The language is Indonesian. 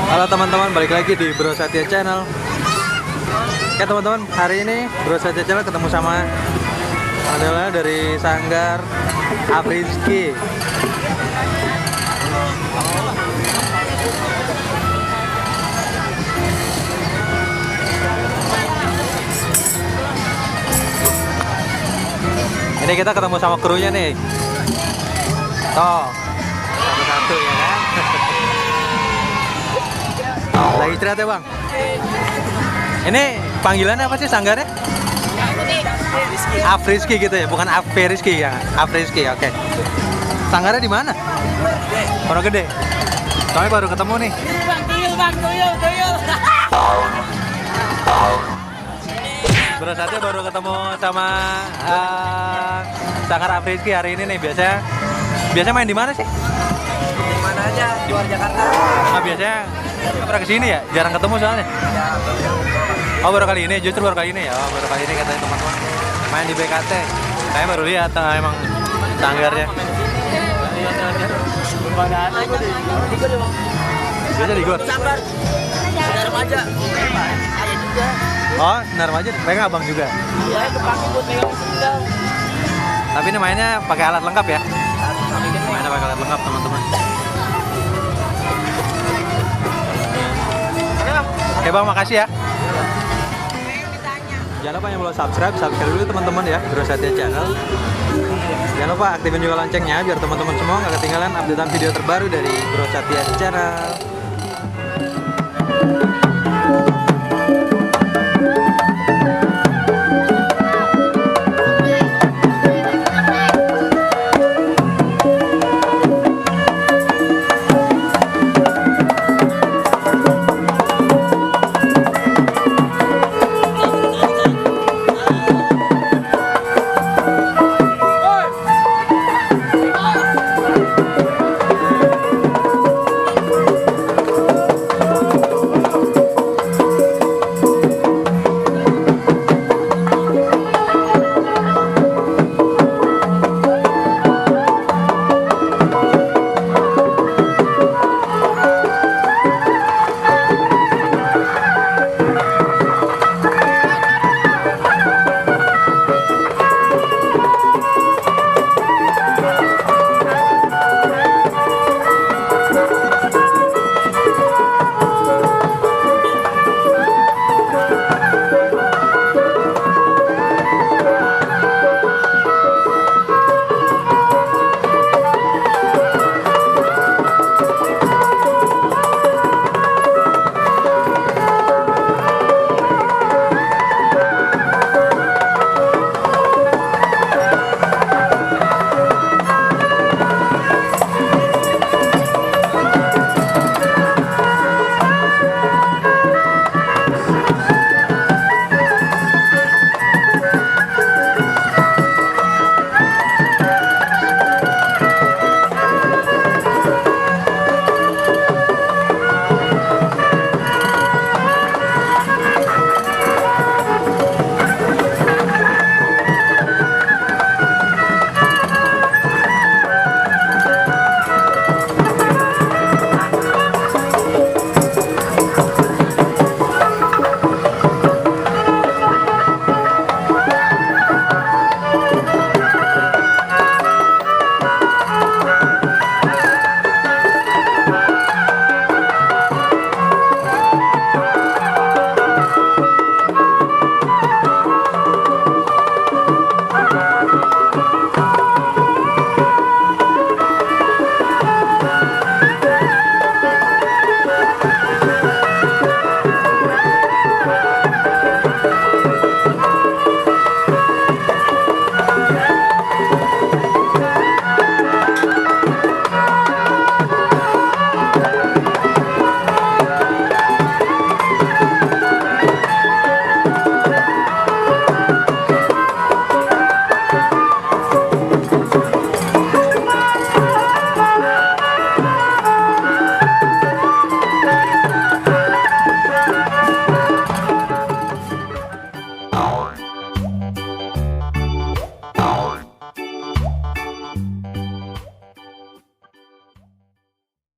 Halo teman-teman, balik lagi di Bro Satya Channel. Oke teman-teman, hari ini Bro Satya Channel ketemu sama adalah dari Sanggar Afrizki. Ini kita ketemu sama krunya nih. Toh, satu-satu ya kan. Lagi istirahat ya bang? Ini panggilannya apa sih sanggarnya? Afrizki gitu ya, bukan Afrizki ya? Afrizki, oke. Sanggarnya di mana? Pondok Gede. Soalnya baru ketemu nih. Tuyul. Bro Satya baru ketemu sama Sanggar Afrizki hari ini nih. Biasanya main di mana sih? Di mana aja, di luar Jakarta. Nah, biasanya pernah kesini ya? Jarang ketemu soalnya. Oh baru kali ini, justru baru kali ini ya. Oh baru kali ini katanya teman-teman main di BKT. Saya baru lihat emang sanggarnya. Biasa di gor. Sabar. Ada remaja. Ada juga. Oh, benar aja. Mereka abang juga. Ya, kepake buat megang sendal. Tapi ini mainnya pakai alat lengkap ya? Mainnya pakai alat lengkap teman-teman. Oke bang, makasih ya. Jangan lupa yang belum subscribe dulu teman-teman ya, Bro Satya Channel. Jangan lupa aktifin juga loncengnya biar teman-teman semua nggak ketinggalan updatean video terbaru dari Bro Satya Channel.